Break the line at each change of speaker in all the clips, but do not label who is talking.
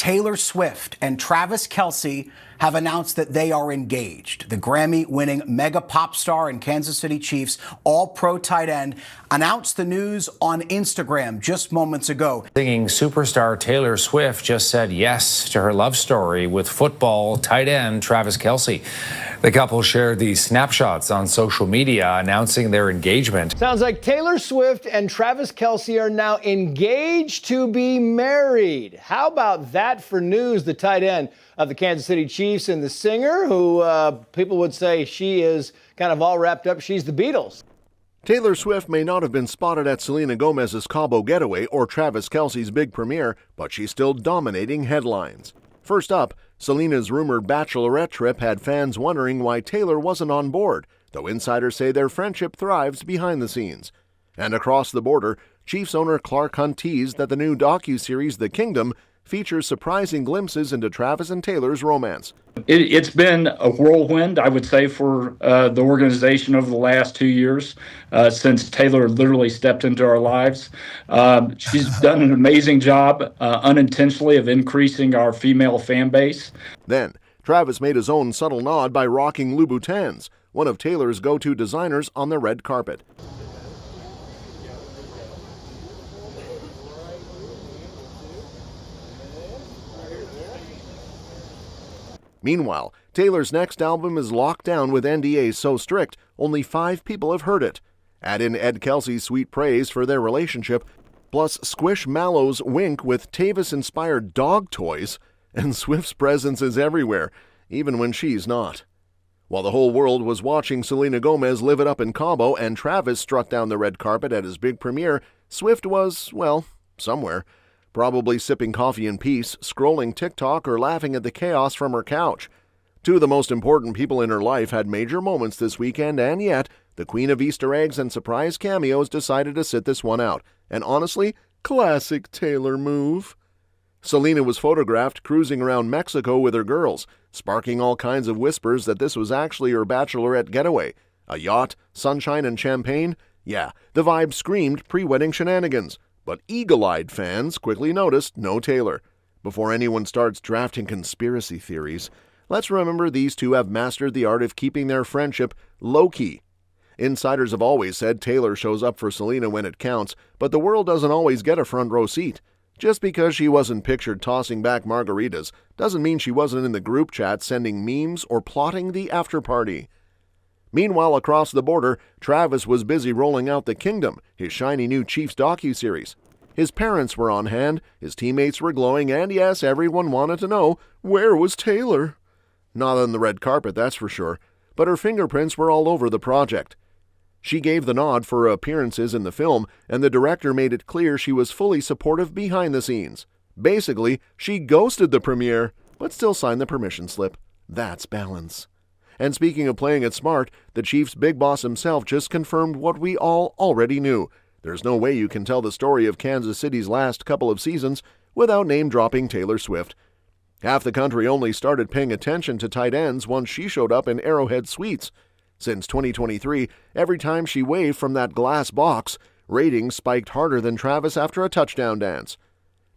Taylor Swift and Travis Kelce have announced that they are engaged. The Grammy-winning mega pop star and Kansas City Chiefs all-pro tight end announced the news on Instagram just moments ago.
Singing superstar Taylor Swift just said yes to her love story with football tight end Travis Kelce. The couple shared these snapshots on social media announcing their engagement.
Sounds like Taylor Swift and Travis Kelce are now engaged to be married. How about that for news? The tight end of the Kansas City Chiefs and the singer, who people would say she is kind of all wrapped up. She's the Beatles.
Taylor Swift may not have been spotted at Selena Gomez's Cabo getaway or Travis Kelce's big premiere, but she's still dominating headlines. First up, Selena's rumored bachelorette trip had fans wondering why Taylor wasn't on board, though insiders say their friendship thrives behind the scenes. And across the border, Chiefs owner Clark Hunt teased that the new docuseries The Kingdom features surprising glimpses into Travis and Taylor's romance.
It's been a whirlwind, I would say, for the organization over the last 2 years since Taylor literally stepped into our lives. She's done an amazing job unintentionally of increasing our female fan base.
Then, Travis made his own subtle nod by rocking Louboutins, one of Taylor's go-to designers, on the red carpet. Meanwhile, Taylor's next album is locked down with NDAs so strict, only 5 people have heard it. Add in Ed Kelce's sweet praise for their relationship, plus Squishmallow's wink with Tavis-inspired dog toys, and Swift's presence is everywhere, even when she's not. While the whole world was watching Selena Gomez live it up in Cabo and Travis strut down the red carpet at his big premiere, Swift was, well, somewhere. Probably sipping coffee in peace, scrolling TikTok, or laughing at the chaos from her couch. 2 of the most important people in her life had major moments this weekend, and yet, the queen of Easter eggs and surprise cameos decided to sit this one out. And honestly, classic Taylor move. Selena was photographed cruising around Mexico with her girls, sparking all kinds of whispers that this was actually her bachelorette getaway. A yacht, sunshine, and champagne? Yeah, the vibe screamed pre-wedding shenanigans. But eagle-eyed fans quickly noticed no Taylor. Before anyone starts drafting conspiracy theories, let's remember these two have mastered the art of keeping their friendship low-key. Insiders have always said Taylor shows up for Selena when it counts, but the world doesn't always get a front-row seat. Just because she wasn't pictured tossing back margaritas doesn't mean she wasn't in the group chat sending memes or plotting the after-party. Meanwhile, across the border, Travis was busy rolling out The Kingdom, his shiny new Chiefs docuseries. His parents were on hand, his teammates were glowing, and yes, everyone wanted to know, where was Taylor? Not on the red carpet, that's for sure, but her fingerprints were all over the project. She gave the nod for her appearances in the film, and the director made it clear she was fully supportive behind the scenes. Basically, she ghosted the premiere, but still signed the permission slip. That's balance. And speaking of playing it smart, the Chiefs' big boss himself just confirmed what we all already knew. There's no way you can tell the story of Kansas City's last couple of seasons without name-dropping Taylor Swift. Half the country only started paying attention to tight ends once she showed up in Arrowhead Suites. Since 2023, every time she waved from that glass box, ratings spiked harder than Travis after a touchdown dance.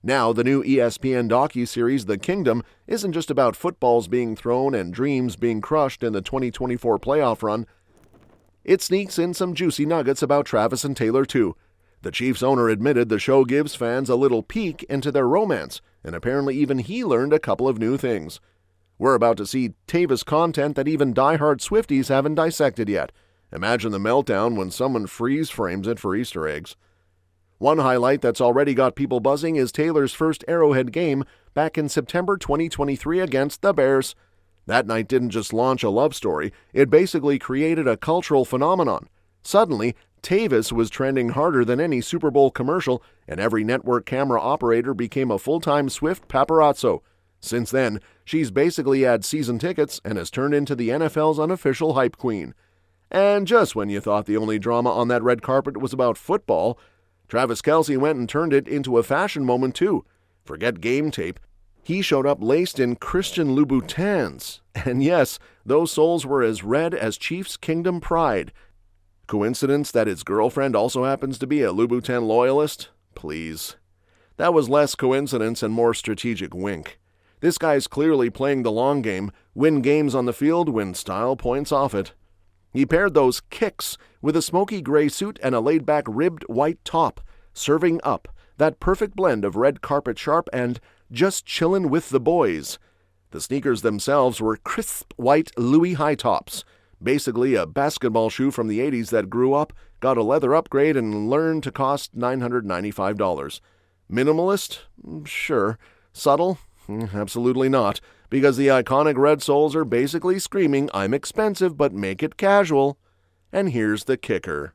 Now, the new ESPN docuseries The Kingdom isn't just about footballs being thrown and dreams being crushed in the 2024 playoff run. It sneaks in some juicy nuggets about Travis and Taylor, too. The Chiefs owner admitted the show gives fans a little peek into their romance, and apparently even he learned a couple of new things. We're about to see Tavis content that even diehard Swifties haven't dissected yet. Imagine the meltdown when someone freeze frames it for Easter eggs. One highlight that's already got people buzzing is Taylor's first Arrowhead game back in September 2023 against the Bears. That night didn't just launch a love story, it basically created a cultural phenomenon. Suddenly, Tavis was trending harder than any Super Bowl commercial, and every network camera operator became a full-time Swift paparazzo. Since then, she's basically had season tickets and has turned into the NFL's unofficial hype queen. And just when you thought the only drama on that red carpet was about football, Travis Kelce went and turned it into a fashion moment too. Forget game tape. He showed up laced in Christian Louboutins. And yes, those soles were as red as Chiefs Kingdom pride. Coincidence that his girlfriend also happens to be a Louboutin loyalist? Please. That was less coincidence and more strategic wink. This guy's clearly playing the long game, win games on the field, win style points off it. He paired those kicks with a smoky gray suit and a laid-back ribbed white top, serving up that perfect blend of red carpet sharp and just chillin' with the boys. The sneakers themselves were crisp white Louis high tops, basically a basketball shoe from the 80s that grew up, got a leather upgrade, and learned to cost $995. Minimalist? Sure. Subtle? Absolutely not, because the iconic red soles are basically screaming, "I'm expensive, but make it casual." And here's the kicker.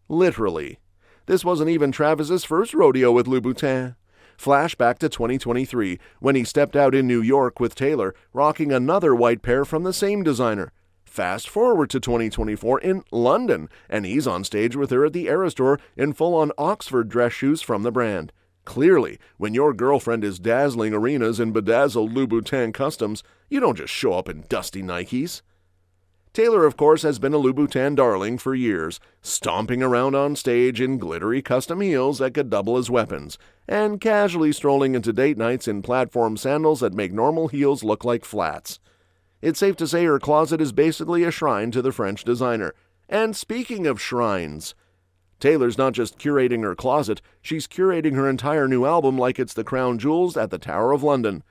Literally. This wasn't even Travis's first rodeo with Louboutin. Flashback to 2023, when he stepped out in New York with Taylor, rocking another white pair from the same designer. Fast forward to 2024 in London, and he's on stage with her at the Era Store in full-on Oxford dress shoes from the brand. Clearly, when your girlfriend is dazzling arenas in bedazzled Louboutin customs, you don't just show up in dusty Nikes. Taylor, of course, has been a Louboutin darling for years, stomping around on stage in glittery custom heels that could double as weapons, and casually strolling into date nights in platform sandals that make normal heels look like flats. It's safe to say her closet is basically a shrine to the French designer. And speaking of shrines, Taylor's not just curating her closet, she's curating her entire new album like it's the crown jewels at the Tower of London.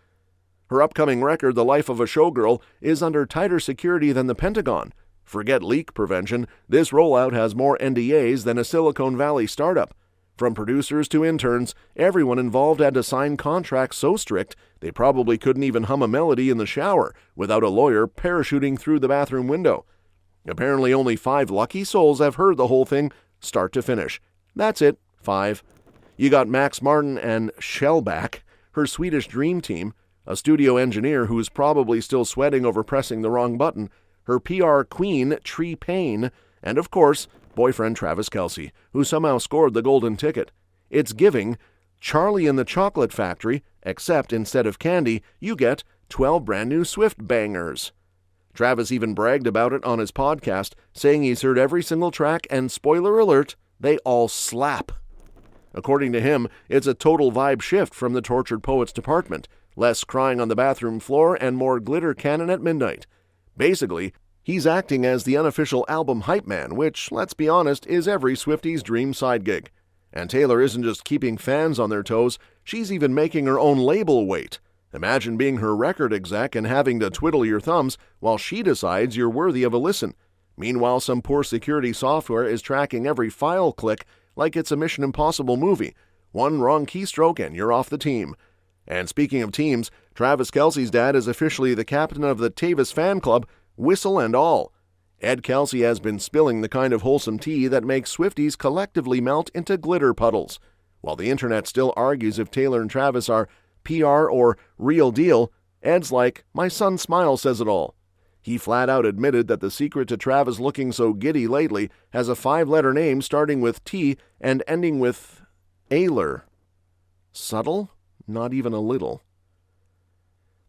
Her upcoming record, The Life of a Showgirl, is under tighter security than the Pentagon. Forget leak prevention, this rollout has more NDAs than a Silicon Valley startup. From producers to interns, everyone involved had to sign contracts so strict they probably couldn't even hum a melody in the shower without a lawyer parachuting through the bathroom window. Apparently only 5 lucky souls have heard the whole thing start to finish. That's it, 5. You got Max Martin and Shellback, her Swedish dream team, a studio engineer who's probably still sweating over pressing the wrong button, her PR queen, Tree Payne, and of course, boyfriend Travis Kelce, who somehow scored the golden ticket. It's giving Charlie and the Chocolate Factory, except instead of candy, you get 12 brand new Swift bangers. Travis even bragged about it on his podcast, saying he's heard every single track, and spoiler alert, they all slap. According to him, it's a total vibe shift from the Tortured Poets department, less crying on the bathroom floor and more glitter cannon at midnight. Basically, he's acting as the unofficial album hype man, which, let's be honest, is every Swiftie's dream side gig. And Taylor isn't just keeping fans on their toes, she's even making her own label wait. Imagine being her record exec and having to twiddle your thumbs while she decides you're worthy of a listen. Meanwhile, some poor security software is tracking every file click like it's a Mission Impossible movie. One wrong keystroke and you're off the team. And speaking of teams, Travis Kelce's dad is officially the captain of the Tavis fan club, whistle and all. Ed Kelce has been spilling the kind of wholesome tea that makes Swifties collectively melt into glitter puddles. While the internet still argues if Taylor and Travis are PR or real deal, Ed's like, "My son's smile says it all." He flat out admitted that the secret to Travis looking so giddy lately has a 5-letter name starting with T and ending with Ayler. Subtle? Not even a little.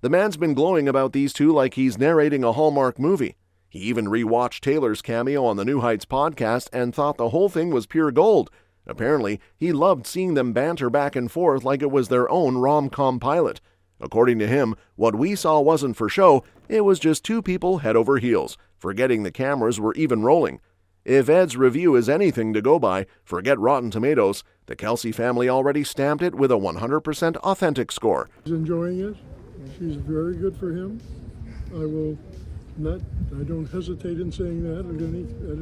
The man's been glowing about these two like he's narrating a Hallmark movie. He even rewatched Taylor's cameo on the New Heights podcast and thought the whole thing was pure gold. Apparently, he loved seeing them banter back and forth like it was their own rom-com pilot. According to him, what we saw wasn't for show, it was just two people head over heels, forgetting the cameras were even rolling. If Ed's review is anything to go by, forget Rotten Tomatoes, the Kelce family already stamped it with a 100% authentic score.
He's enjoying it. She's very good for him. I don't hesitate in saying that at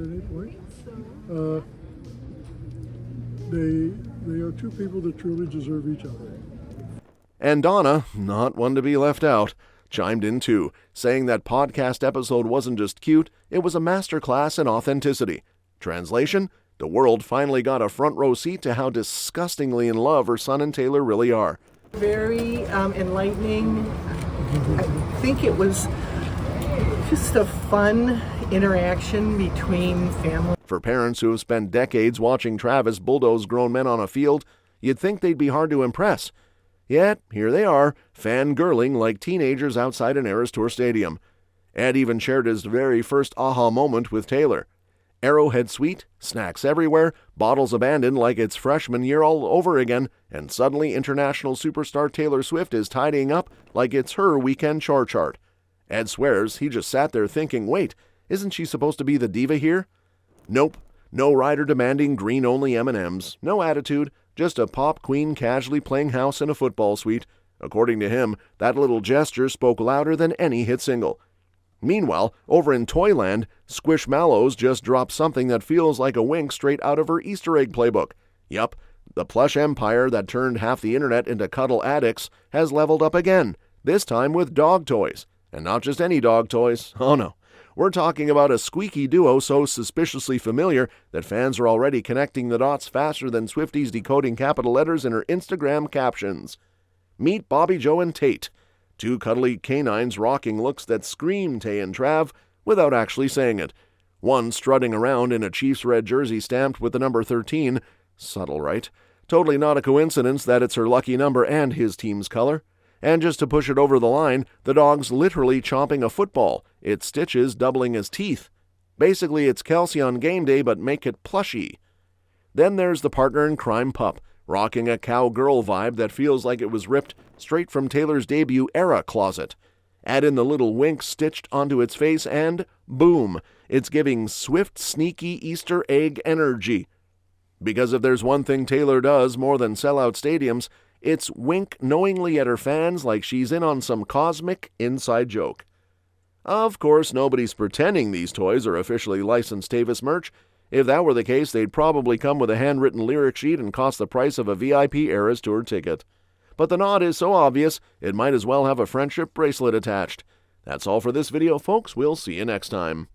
any point. They are two people that truly deserve each other.
And Donna, not one to be left out, chimed in too, saying that podcast episode wasn't just cute, it was a masterclass in authenticity. Translation, the world finally got a front row seat to how disgustingly in love her son and Taylor really are.
Very enlightening. I think it was just a fun interaction between family.
For parents who have spent decades watching Travis bulldoze grown men on a field, you'd think they'd be hard to impress. Yet, here they are, fangirling like teenagers outside an Eras Tour stadium. Ed even shared his very first aha moment with Taylor. Arrowhead Suite, snacks everywhere, bottles abandoned like it's freshman year all over again, and suddenly international superstar Taylor Swift is tidying up like it's her weekend chore chart. Ed swears he just sat there thinking, wait, isn't she supposed to be the diva here? Nope, no rider demanding green-only M&Ms, no attitude, just a pop queen casually playing house in a football suite. According to him, that little gesture spoke louder than any hit single. Meanwhile, over in Toyland, Squishmallows just dropped something that feels like a wink straight out of her Easter egg playbook. Yup, the plush empire that turned half the internet into cuddle addicts has leveled up again, this time with dog toys. And not just any dog toys, oh no. We're talking about a squeaky duo so suspiciously familiar that fans are already connecting the dots faster than Swifties decoding capital letters in her Instagram captions. Meet Bobby Joe and Tate. Two cuddly canines rocking looks that scream Tay and Trav without actually saying it. One strutting around in a Chiefs red jersey stamped with the number 13. Subtle, right? Totally not a coincidence that it's her lucky number and his team's color. And just to push it over the line, the dog's literally chomping a football, its stitches doubling as teeth. Basically, it's Kelce on game day, but make it plushy. Then there's the partner in crime pup, rocking a cowgirl vibe that feels like it was ripped straight from Taylor's debut era closet. Add in the little wink stitched onto its face and, boom, it's giving Swift sneaky Easter egg energy. Because if there's one thing Taylor does more than sell out stadiums, it's wink knowingly at her fans like she's in on some cosmic inside joke. Of course, nobody's pretending these toys are officially licensed Tavis merch. If that were the case, they'd probably come with a handwritten lyric sheet and cost the price of a VIP Eras Tour ticket. But the nod is so obvious, it might as well have a friendship bracelet attached. That's all for this video, folks. We'll see you next time.